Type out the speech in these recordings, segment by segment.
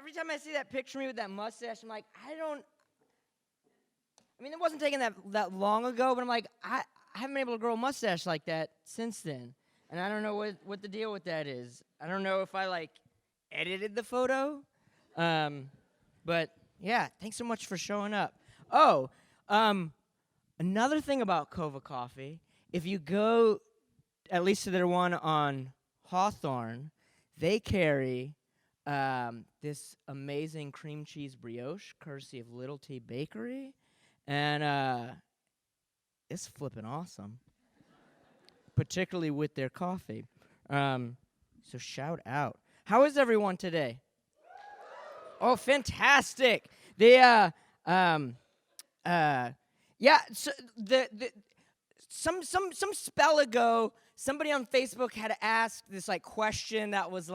every time I see that picture of me with that mustache, I'm like, it wasn't taken that long ago, but I'm like, I haven't been able to grow a mustache like that since then. And I don't know what the deal with that is. I don't know if I, edited the photo. But, yeah, thanks so much for showing up. Oh, another thing about Kova Coffee, if you go at least to their one on Hawthorne, they carry this amazing cream cheese brioche, courtesy of Little T Bakery. And it's flipping awesome, particularly with their coffee. So shout out. How is everyone today? Oh, fantastic! Yeah. So some spell ago, somebody on Facebook had asked this question that was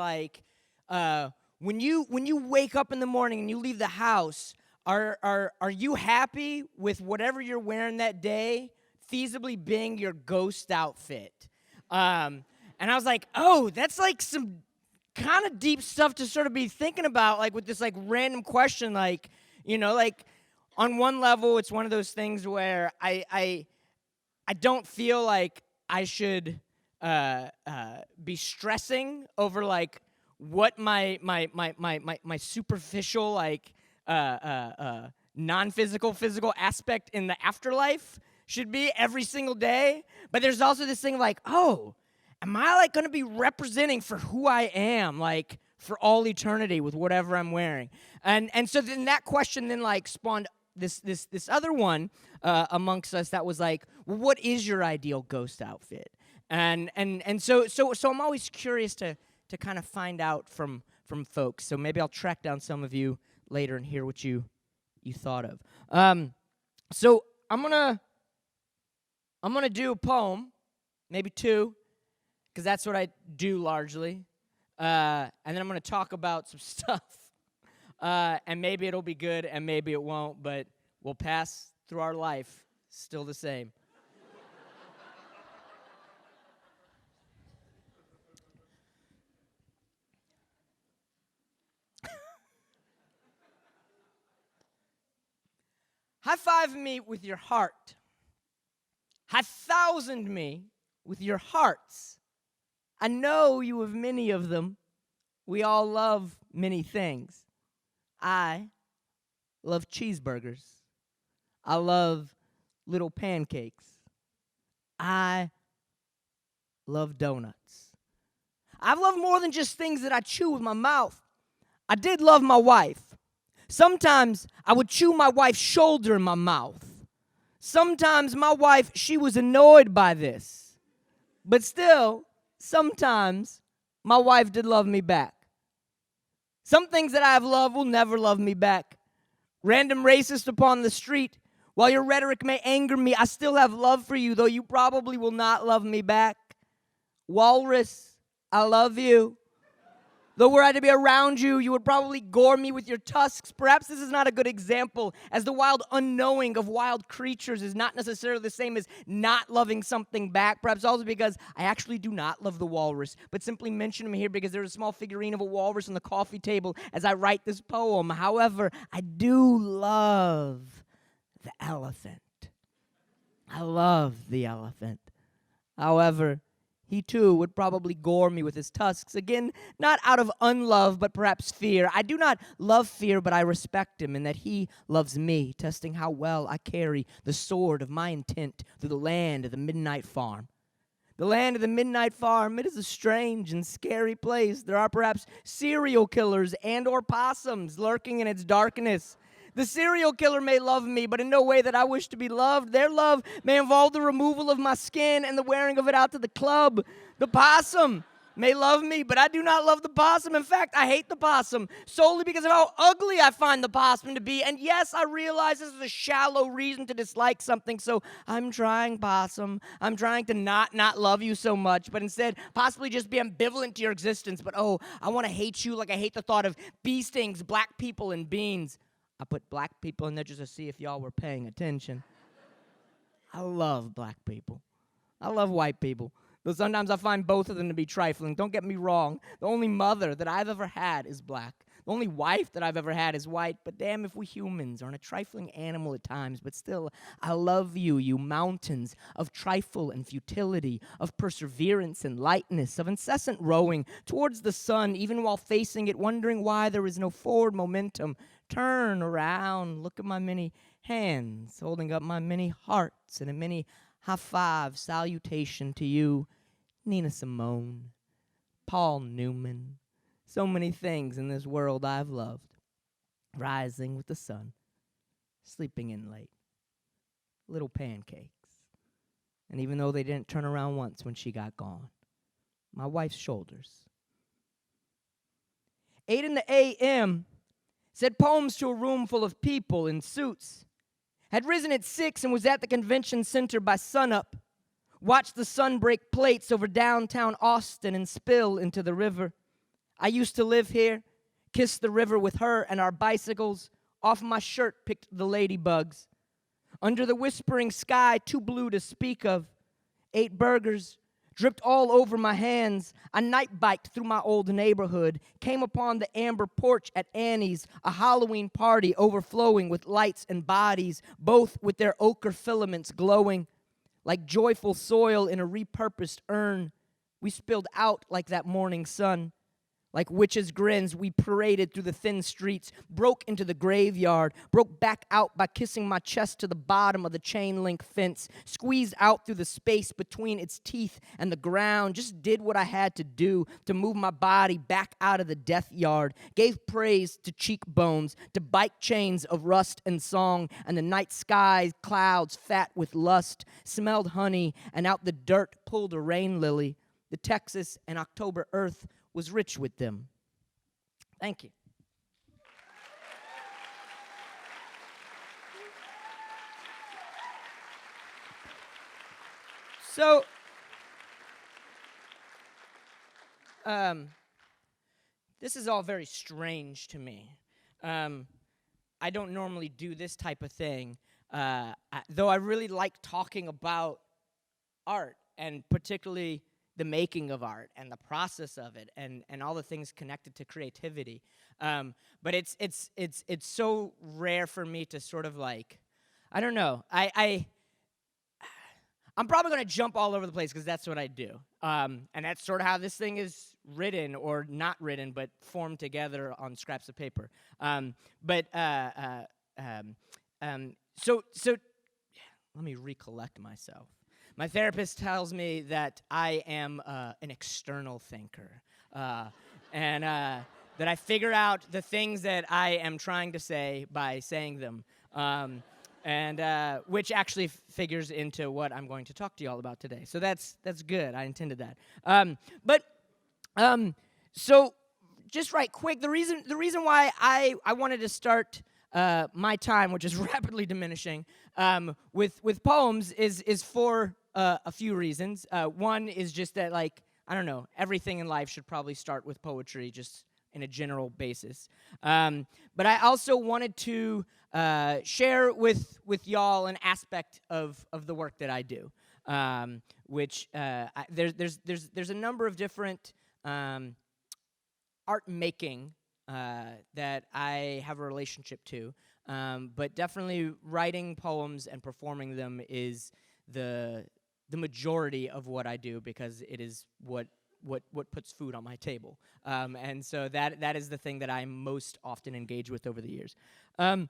when you wake up in the morning and you leave the house, are you happy with whatever you're wearing that day, feasibly being your ghost outfit? And I was like, oh, that's some kind of deep stuff to sort of be thinking about, with this random question, on one level, it's one of those things where I don't feel like I should be stressing over what my superficial non-physical physical aspect in the afterlife should be every single day. But there's also this thing of oh, am I going to be representing for who I am for all eternity with whatever I'm wearing? And so then that question then spawned this other one amongst us that was well, what is your ideal ghost outfit? And so I'm always curious to kind of find out from folks. So maybe I'll track down some of you later and hear what you thought of. So I'm gonna do a poem, maybe two, because that's what I do largely. And then I'm gonna talk about some stuff. And maybe it'll be good, and maybe it won't, but we'll pass through our life still the same. High-five me with your heart. High-thousand me with your hearts. I know you have many of them. We all love many things. I love cheeseburgers. I love little pancakes. I love donuts. I've loved more than just things that I chew with my mouth. I did love my wife. Sometimes I would chew my wife's shoulder in my mouth. Sometimes my wife, she was annoyed by this. But still, sometimes my wife did love me back. Some things that I have loved will never love me back. Random racist upon the street. While your rhetoric may anger me, I still have love for you, though you probably will not love me back. Walrus, I love you. Though were I to be around you, you would probably gore me with your tusks. Perhaps this is not a good example, as the wild unknowing of wild creatures is not necessarily the same as not loving something back. Perhaps also because I actually do not love the walrus, but simply mention him here because there's a small figurine of a walrus on the coffee table as I write this poem. However, I do love the elephant. I love the elephant. However, he too would probably gore me with his tusks. Again, not out of unlove, but perhaps fear. I do not love fear, but I respect him, and that he loves me, testing how well I carry the sword of my intent through the land of the midnight farm. The land of the midnight farm, it is a strange and scary place. There are perhaps serial killers and or possums lurking in its darkness. The serial killer may love me, but in no way that I wish to be loved. Their love may involve the removal of my skin and the wearing of it out to the club. The possum may love me, but I do not love the possum. In fact, I hate the possum solely because of how ugly I find the possum to be. And yes, I realize this is a shallow reason to dislike something, so I'm trying, possum. I'm trying to not love you so much, but instead possibly just be ambivalent to your existence. But oh, I want to hate you like I hate the thought of bee stings, black people, and beans. I put black people in there just to see if y'all were paying attention. I love black people. I love white people. Though sometimes I find both of them to be trifling. Don't get me wrong. The only mother that I've ever had is black. The only wife that I've ever had is white, but damn if we humans aren't a trifling animal at times, but still, I love you, you mountains of trifle and futility, of perseverance and lightness, of incessant rowing towards the sun, even while facing it, wondering why there is no forward momentum. Turn around, look at my many hands, holding up my many hearts and a many high five salutation to you, Nina Simone, Paul Newman, so many things in this world I've loved. Rising with the sun, sleeping in late, little pancakes. And even though they didn't turn around once when she got gone, my wife's shoulders. 8 in the a.m., said poems to a room full of people in suits. Had risen at 6 and was at the convention center by sunup. Watched the sun break plates over downtown Austin and spill into the river. I used to live here, kissed the river with her and our bicycles. Off my shirt picked the ladybugs. Under the whispering sky, too blue to speak of. Ate burgers, dripped all over my hands. I night biked through my old neighborhood. Came upon the amber porch at Annie's, a Halloween party overflowing with lights and bodies, both with their ochre filaments glowing. Like joyful soil in a repurposed urn, we spilled out like that morning sun. Like witches' grins, we paraded through the thin streets, broke into the graveyard, broke back out by kissing my chest to the bottom of the chain-link fence, squeezed out through the space between its teeth and the ground, just did what I had to do to move my body back out of the death yard, gave praise to cheekbones, to bike chains of rust and song, and the night sky clouds fat with lust, smelled honey, and out the dirt pulled a rain lily. The Texas and October earth was rich with them. Thank you. So, this is all very strange to me. I don't normally do this type of thing, though I really like talking about art, and particularly the making of art and the process of it and all the things connected to creativity. But it's so rare for me to sort of like, I don't know. I'm probably going to jump all over the place because that's what I do. And that's sort of how this thing is written or not written, but formed together on scraps of paper. So let me recollect myself. My therapist tells me that I am an external thinker, and that I figure out the things that I am trying to say by saying them, and which actually figures into what I'm going to talk to you all about today. So that's good. I intended that. So just right quick, the reason why I wanted to start my time, which is rapidly diminishing, with poems is for a few reasons. One is just that, like, I don't know, everything in life should probably start with poetry, just in a general basis. But I also wanted to share with y'all an aspect of the work that I do, which there's a number of different art making that I have a relationship to, but definitely writing poems and performing them is the majority of what I do, because it is what puts food on my table, and so that is the thing that I'm most often engaged with over the years, and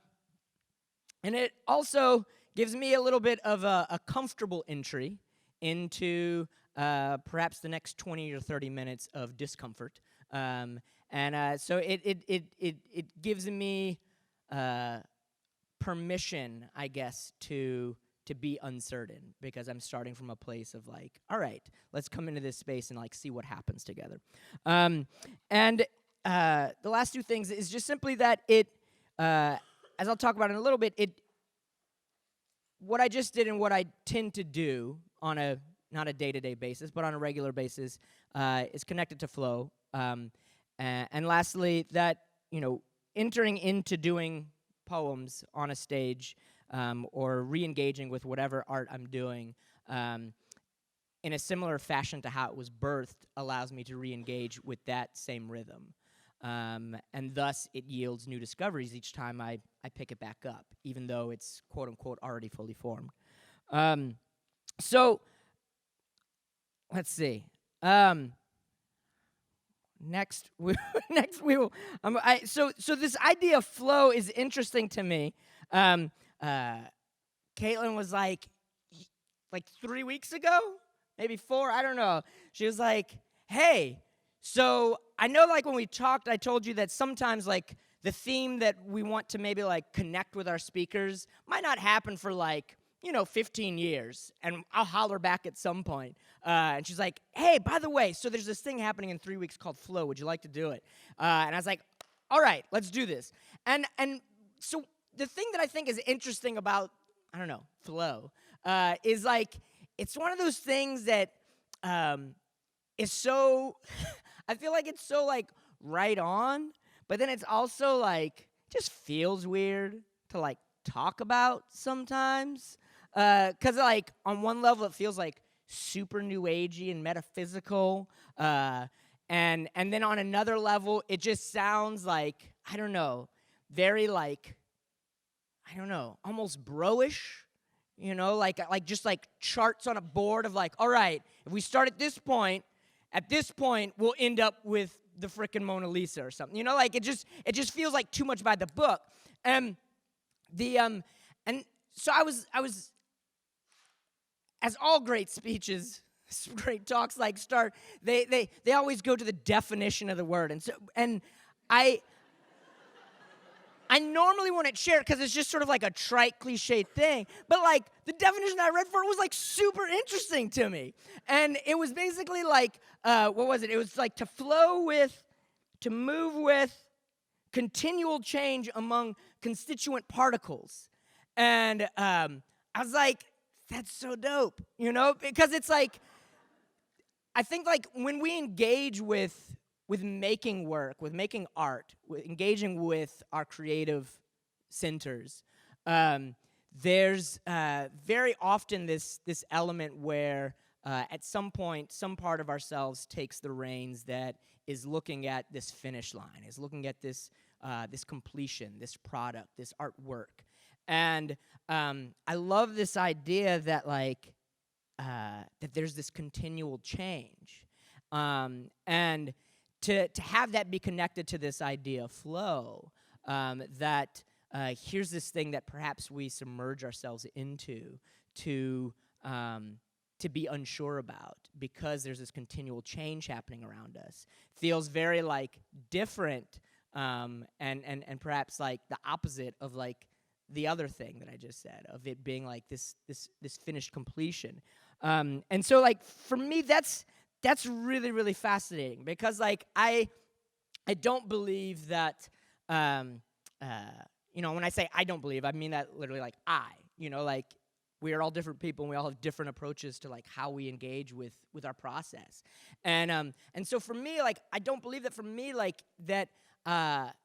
it also gives me a little bit of a comfortable entry into perhaps the next 20 or 30 minutes of discomfort. So it gives me permission, I guess, to be uncertain, because I'm starting from a place of like, all right, let's come into this space and like see what happens together. The last two things is just simply that it, as I'll talk about in a little bit, what I just did and what I tend to do on a not a day-to-day basis, but on a regular basis, is connected to flow. And lastly, that, entering into doing poems on a stage, or re-engaging with whatever art I'm doing, in a similar fashion to how it was birthed, allows me to re-engage with that same rhythm. And thus it yields new discoveries each time I pick it back up, even though it's quote unquote already fully formed. So let's see. Next, next we will. So this idea of flow is interesting to me. Caitlin was like 3 weeks ago, maybe 4. I don't know. She was like, "Hey, so I know like when we talked, I told you that sometimes like the theme that we want to maybe like connect with our speakers might not happen for 15 years, and I'll holler back at some point." And she's like, "Hey, by the way, so there's this thing happening in 3 weeks called Flow. Would you like to do it?" And I was like, "All right, let's do this." And so the thing that I think is interesting about, I don't know, Flow, is like it's one of those things that is so, I feel like it's so like right on, but then it's also like just feels weird to like talk about sometimes. Because like on one level it feels like super new agey and metaphysical, and then on another level it just sounds like, I don't know, very like, I don't know, almost bro-ish. Like just like charts on a board of like, all right, if we start at this point we'll end up with the frickin' Mona Lisa or something. Like it just feels like too much by the book. And so I was, as all great speeches, great talks like start, they always go to the definition of the word. And I normally wouldn't share it because it's just sort of like a trite, cliched thing. But like the definition I read for it was like super interesting to me. And it was basically like, what was it? It was like to flow with, to move with, continual change among constituent particles. And I was like, that's so dope, because it's like, I think like when we engage with making work, with making art, with engaging with our creative centers, there's very often this element where at some point, some part of ourselves takes the reins that is looking at this finish line, is looking at this completion, this product, this artwork. And I love this idea that like that there's this continual change, and to have that be connected to this idea of flow, that here's this thing that perhaps we submerge ourselves into to be unsure about because there's this continual change happening around us. Feels very like different, and perhaps like the opposite of like the other thing that I just said, of it being like this finished completion. And so like for me that's really, really fascinating because like I don't believe that when I say I don't believe, I mean that literally like like we are all different people and we all have different approaches to like how we engage with our process. And so for me, like I don't believe that for me like that that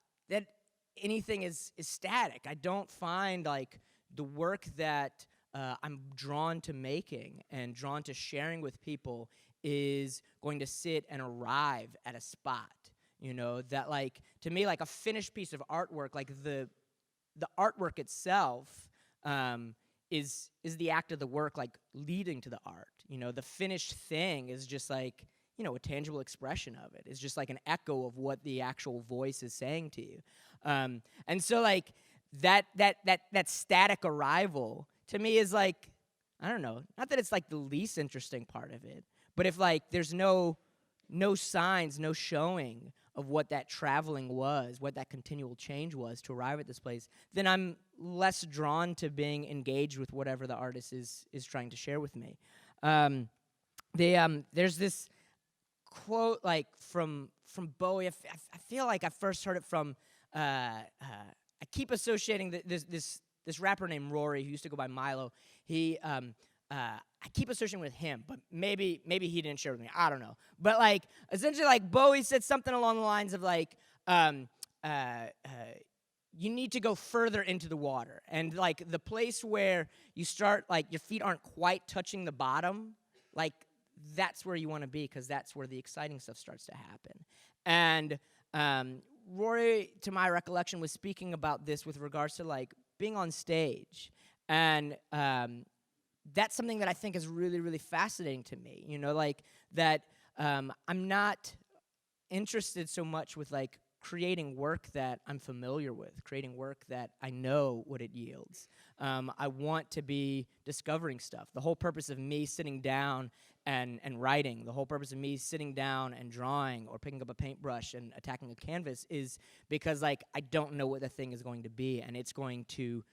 anything is static. I don't find like the work that I'm drawn to making and drawn to sharing with people is going to sit and arrive at a spot. That like to me like a finished piece of artwork, like the artwork itself is the act of the work like leading to the art. The finished thing is just like a tangible expression of it. It's just like an echo of what the actual voice is saying to you. And so like that static arrival to me is like, I don't know, not that it's like the least interesting part of it, but if like there's no signs, no showing of what that traveling was, what that continual change was to arrive at this place, then I'm less drawn to being engaged with whatever the artist is trying to share with me. There's this quote like from Bowie. I feel like I first heard it from. I keep associating this rapper named Rory who used to go by Milo. I keep associating with him, but maybe he didn't share with me. I don't know. But like essentially, like Bowie said something along the lines of like, you need to go further into the water, and like the place where you start, like your feet aren't quite touching the bottom, like that's where you want to be because that's where the exciting stuff starts to happen. And Rory, to my recollection, was speaking about this with regards to like being on stage, and that's something that I think is really, really fascinating to me. You know, like that I'm not interested so much with like creating work that I'm familiar with, creating work that I know what it yields. I want to be discovering stuff. The whole purpose of me sitting down and writing, the whole purpose of me sitting down and drawing or picking up a paintbrush and attacking a canvas is because like I don't know what the thing is going to be, and it's going to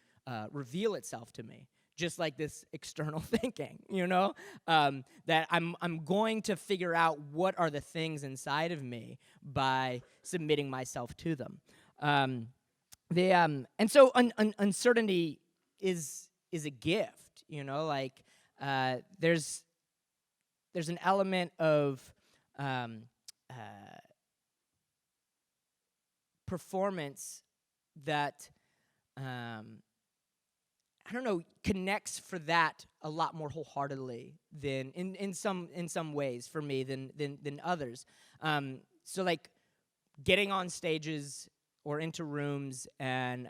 reveal itself to me. Just like this external thinking, you know, that I'm going to figure out what are the things inside of me by submitting myself to them. And so uncertainty is a gift, you know, like there's an element of um, uh, performance that I don't know, connects for that a lot more wholeheartedly than in some ways for me than others. So like getting on stages or into rooms and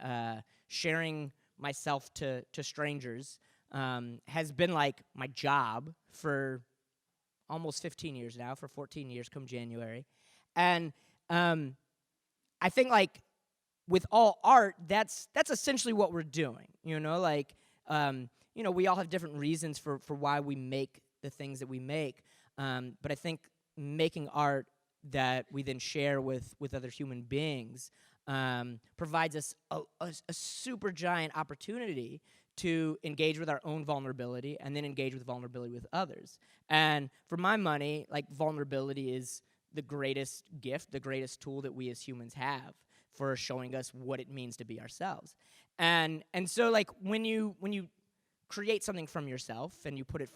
sharing myself to strangers has been like my job for almost 15 years now, for 14 years come January. And I think like with all art, that's essentially what we're doing. You know, like you know, we all have different reasons for why we make the things that we make. But I think making art that we then share with other human beings provides us a super giant opportunity to engage with our own vulnerability and then engage with vulnerability with others. And for my money, like vulnerability is the greatest gift, the greatest tool that we as humans have for showing us what it means to be ourselves. And so like when you create something from yourself and you put it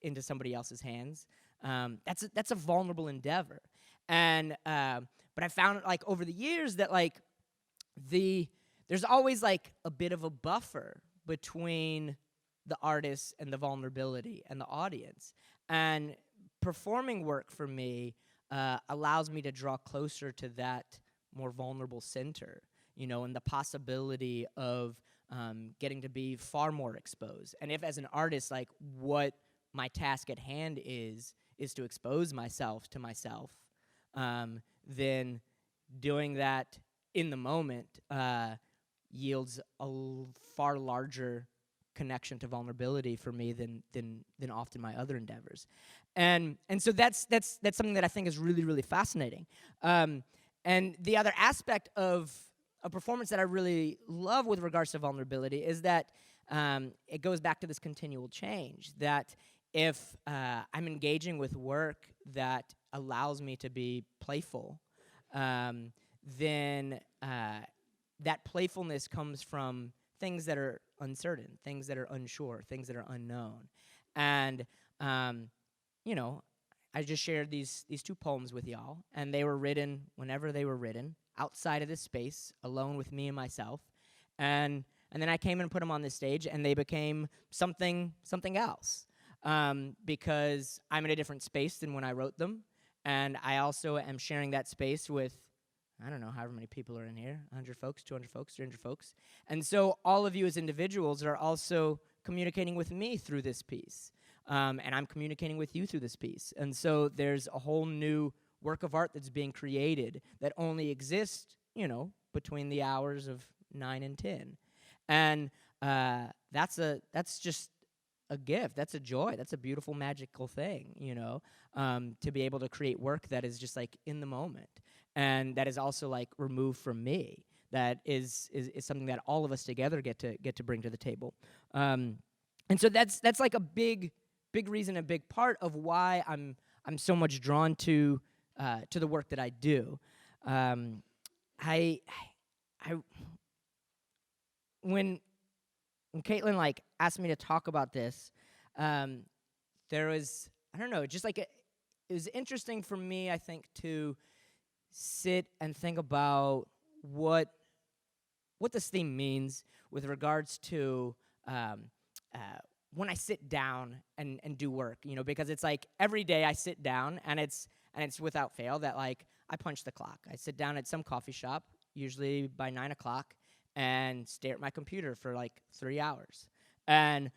into somebody else's hands, that's a vulnerable endeavor. And but I found like over the years that like there's always like a bit of a buffer between the artist and the vulnerability and the audience. And performing work for me allows me to draw closer to that more vulnerable center, you know, and the possibility of getting to be far more exposed. And if as an artist, like what my task at hand is to expose myself to myself, then doing that in the moment yields a far larger connection to vulnerability for me than often my other endeavors. And so that's something that I think is really, really fascinating. And the other aspect of a performance that I really love with regards to vulnerability is that it goes back to this continual change, that if I'm engaging with work that allows me to be playful, then that playfulness comes from things that are uncertain, things that are unsure, things that are unknown. And, you know, I just shared these two poems with y'all, and they were written whenever they were written, outside of this space, alone with me and myself. And then I came and put them on this stage, and they became something else, because I'm in a different space than when I wrote them, and I also am sharing that space with, I don't know, however many people are in here, 100 folks, 200 folks, 300 folks. And so all of you as individuals are also communicating with me through this piece. And I'm communicating with you through this piece. And so there's a whole new work of art that's being created that only exists, you know, between the hours of 9 and 10. And that's just a gift. That's a joy. That's a beautiful, magical thing, you know, to be able to create work that is just like in the moment, and that is also like removed from me. That is something that all of us together get to bring to the table. And so that's like a big reason, a big part of why I'm so much drawn to the work that I do. I when Caitlin like asked me to talk about this, there was, I don't know, just like it was interesting for me, I think, to sit and think about what this theme means with regards to when I sit down and do work, you know, because it's like every day I sit down and it's without fail that like I punch the clock. I sit down at some coffee shop, usually by 9 o'clock, and stare at my computer for like 3 hours. And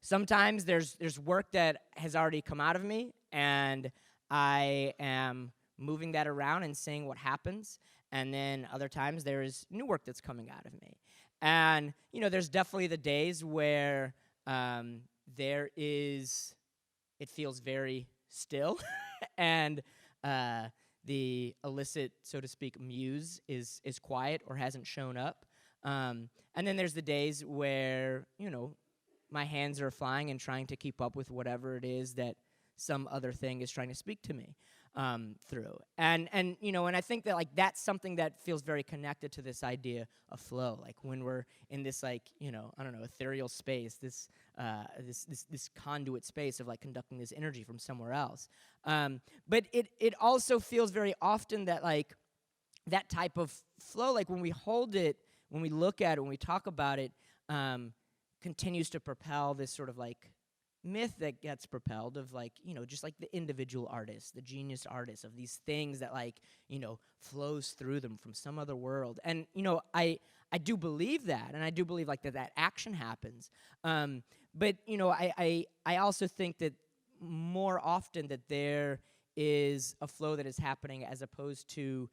sometimes there's work that has already come out of me, and I am moving that around and seeing what happens. And then other times there is new work that's coming out of me. And, there's definitely the days where there is, it feels very still, and the illicit, so to speak, muse is quiet or hasn't shown up. And then there's the days where, my hands are flying and trying to keep up with whatever it is that some other thing is trying to speak to me through. And I think that, like, that's something that feels very connected to this idea of flow. Like, when we're in this, like, ethereal space, this conduit space of, like, conducting this energy from somewhere else. But it also feels very often that, like, that type of flow, like, when we hold it, when we look at it, when we talk about it, continues to propel this sort of, like, myth that gets propelled of, like, just like the individual artist, the genius artist, of these things that, like, flows through them from some other world. And I do believe that, and I do believe, like, that action happens. But I also think that more often that there is a flow that is happening, as opposed to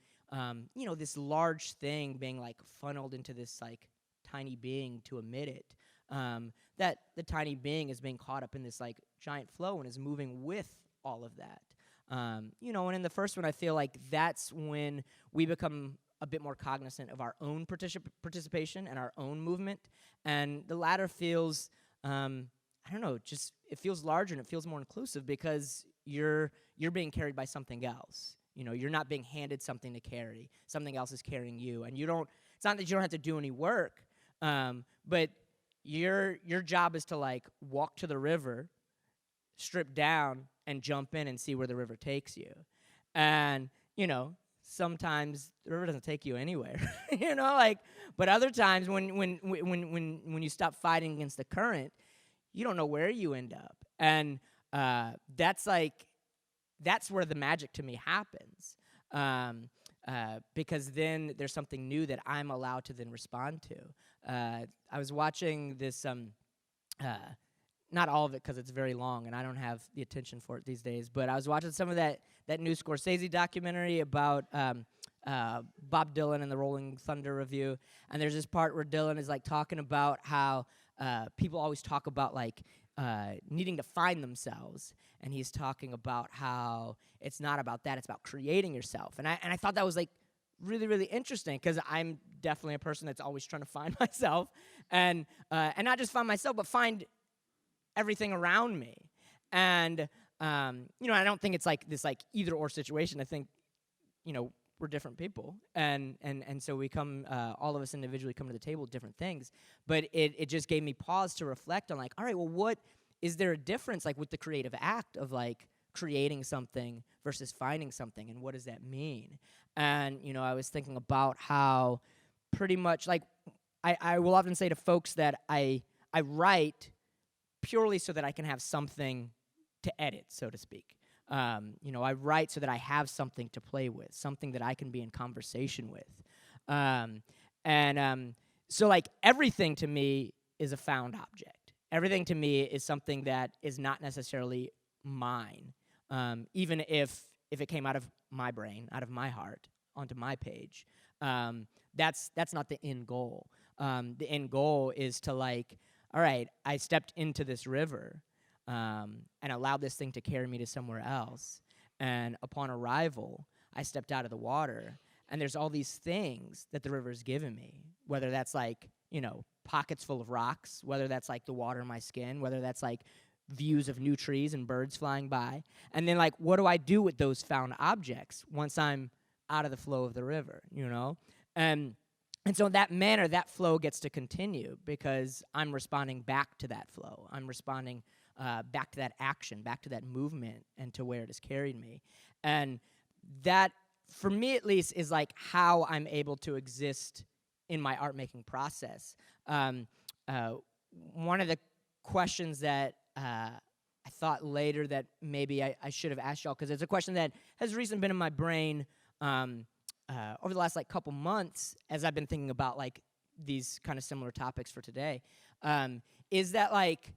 this large thing being, like, funneled into this, like, tiny being to emit it. That the tiny being is being caught up in this, like, giant flow and is moving with all of that. And in the first one, I feel like that's when we become a bit more cognizant of our own participation and our own movement. And the latter feels, just it feels larger and it feels more inclusive, because you're being carried by something else. You're not being handed something to carry. Something else is carrying you, and it's not that you don't have to do any work, but your job is to, like, walk to the river, strip down, and jump in and see where the river takes you. And sometimes the river doesn't take you anywhere. But other times when you stop fighting against the current, you don't know where you end up. And that's where the magic to me happens. Because then there's something new that I'm allowed to then respond to. I was watching this, not all of it because it's very long and I don't have the attention for it these days, but I was watching some of that new Scorsese documentary about Bob Dylan and the Rolling Thunder Review. And there's this part where Dylan is, like, talking about how people always talk about, like, needing to find themselves, and he's talking about how it's not about that, it's about creating yourself. And I thought that was, like, really, really interesting, because I'm definitely a person that's always trying to find myself, and not just find myself, but find everything around me. And I don't think it's like this, like, either or situation. I think we're different people, and so we come, all of us individually come to the table with different things. But it just gave me pause to reflect on, like, all right, well, what is there a difference, like, with the creative act of, like, creating something versus finding something, and what does that mean? And I was thinking about how pretty much, like, I will often say to folks that I write purely so that I can have something to edit, so to speak. I write so that I have something to play with, something that I can be in conversation with. So, like, everything to me is a found object. Everything to me is something that is not necessarily mine, even if it came out of my brain, out of my heart, onto my page. That's not the end goal. The end goal is to, like, all right, I stepped into this river, and allowed this thing to carry me to somewhere else. And upon arrival, I stepped out of the water, and there's all these things that the river's given me, whether that's, like, pockets full of rocks, whether that's, like, the water in my skin, whether that's, like, views of new trees and birds flying by. And then, like, what do I do with those found objects once I'm out of the flow of the river, And so in that manner, that flow gets to continue, because I'm responding back to that flow. I'm responding back to that action, back to that movement, and to where it has carried me. And that, for me at least, is, like, how I'm able to exist in my art-making process. One of the questions that I thought later that maybe I should have asked y'all, because it's a question that has recently been in my brain over the last like couple months as I've been thinking about like these kind of similar topics for today. Is that like,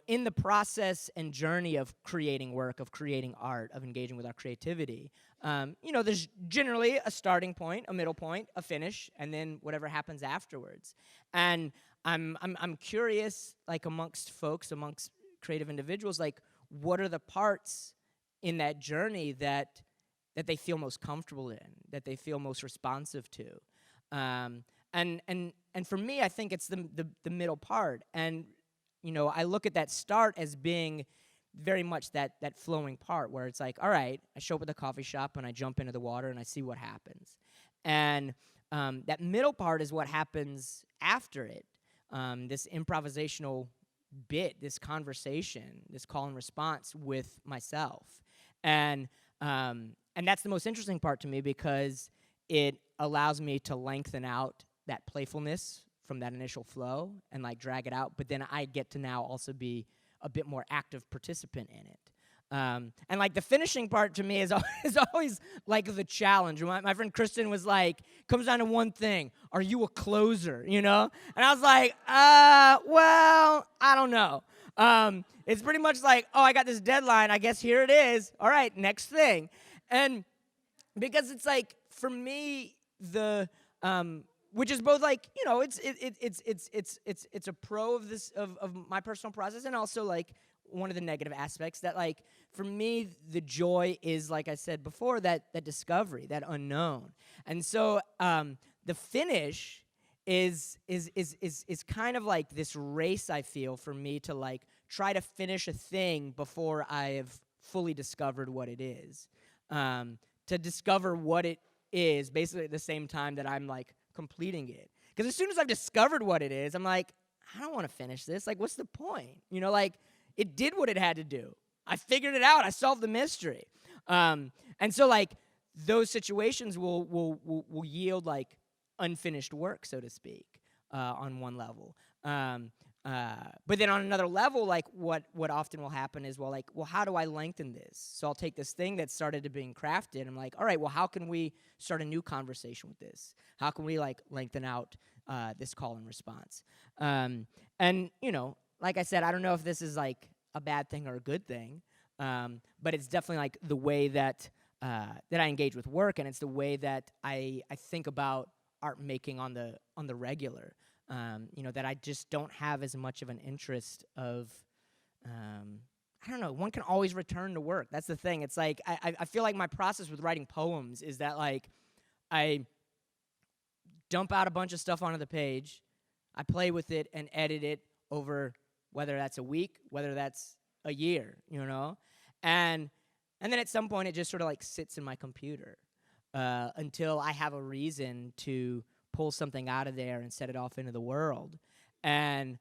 in the process and journey of creating work, of creating art, of engaging with our creativity, there's generally a starting point, a middle point, a finish, and then whatever happens afterwards. And I'm curious, like amongst creative individuals, like what are the parts in that journey that they feel most comfortable in, that they feel most responsive to, and for me, I think it's the middle part. And I look at that start as being very much that flowing part where it's like, all right, I show up at the coffee shop and I jump into the water and I see what happens. And that middle part is what happens after it. This improvisational bit, this conversation, this call and response with myself. And that's the most interesting part to me, because it allows me to lengthen out that playfulness from that initial flow and like drag it out, but then I get to now also be a bit more active participant in it. And like the finishing part to me is always like the challenge. My friend Kristen was like, comes down to one thing: are you a closer? And I was like, well, I don't know. It's pretty much like, oh, I got this deadline, I guess here it is. All right, next thing. And because it's like, for me, the which is both like, it's a pro of this of my personal process, and also like one of the negative aspects that, like, for me, the joy is, like I said before, that discovery, that unknown. And so the finish is kind of like this race, I feel, for me to like try to finish a thing before I have fully discovered what it is. To discover what it is basically at the same time that I'm like completing it. Because as soon as I've discovered what it is, I'm like, I don't want to finish this. Like, what's the point? Like, it did what it had to do. I figured it out. I solved the mystery. And so like those situations will yield like unfinished work, so to speak, on one level. But then on another level, like what often will happen is, well, how do I lengthen this? So I'll take this thing that started to being crafted. I'm like, all right, well, how can we start a new conversation with this? How can we like lengthen out this call and response? And like I said, I don't know if this is like a bad thing or a good thing, but it's definitely like the way that I engage with work, and it's the way that I think about art making on the regular. That I just don't have as much of an interest of, I don't know, one can always return to work. That's the thing. It's like, I feel like my process with writing poems is that, like, I dump out a bunch of stuff onto the page, I play with it and edit it over whether that's a week, whether that's a year, and then at some point it just sort of like sits in my computer until I have a reason to pull something out of there and set it off into the world. And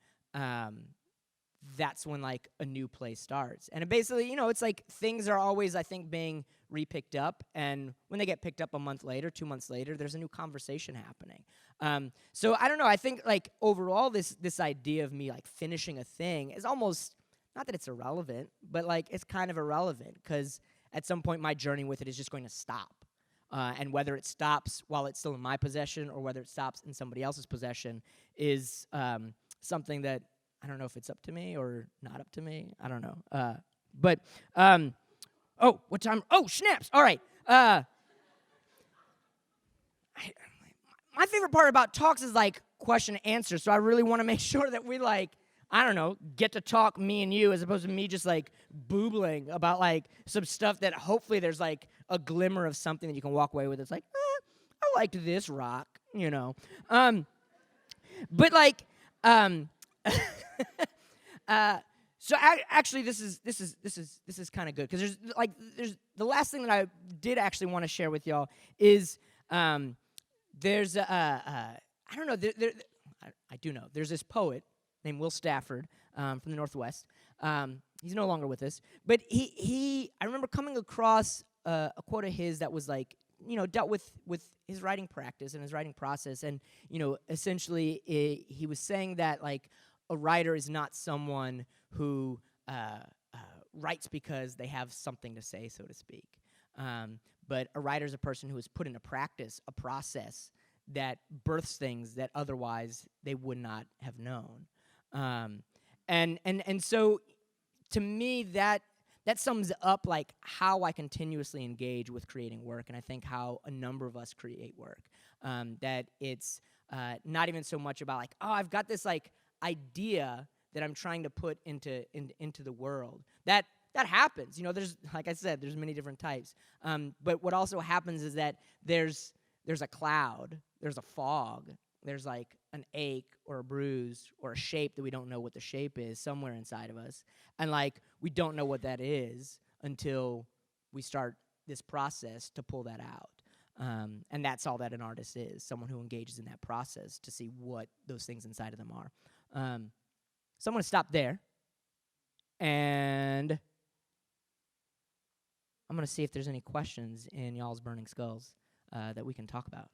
that's when like a new play starts. And it basically, it's like things are always, I think, being repicked up, and when they get picked up a month later, 2 months later, there's a new conversation happening. So I don't know, I think like overall this idea of me like finishing a thing is almost, not that it's irrelevant, but like it's kind of irrelevant, because at some point my journey with it is just going to stop. And whether it stops while it's still in my possession or whether it stops in somebody else's possession is something that I don't know if it's up to me or not up to me. I don't know. But what time? Oh, snaps. All right. My favorite part about talks is like question and answer. So I really want to make sure that we like, I don't know, get to talk, me and you, as opposed to me just like boobling about like some stuff that hopefully there's like a glimmer of something that you can walk away with. It's like, I liked this rock, But like, so actually, this is kind of good, because there's the last thing that I did actually want to share with y'all is there's I don't know, I do know there's this poet named Will Stafford from the Northwest. He's no longer with us, but I remember coming across a quote of his that was like, dealt with his writing practice and his writing process, and essentially he was saying that like a writer is not someone who writes because they have something to say, so to speak. But a writer is a person who has put into practice a process that births things that otherwise they would not have known. And so to me, that sums up like how I continuously engage with creating work, and I think how a number of us create work. That it's not even so much about like, oh, I've got this like idea that I'm trying to put into the world. That happens. You know, there's, like I said, there's many different types. But what also happens is that there's a cloud, there's a fog, there's like an ache or a bruise or a shape that we don't know what the shape is somewhere inside of us. And like we don't know what that is until we start this process to pull that out. And that's all that an artist is, someone who engages in that process to see what those things inside of them are. So I'm going to stop there, and I'm going to see if there's any questions in y'all's burning skulls that we can talk about.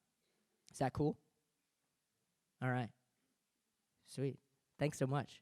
Is that cool? All right. Sweet. Thanks so much.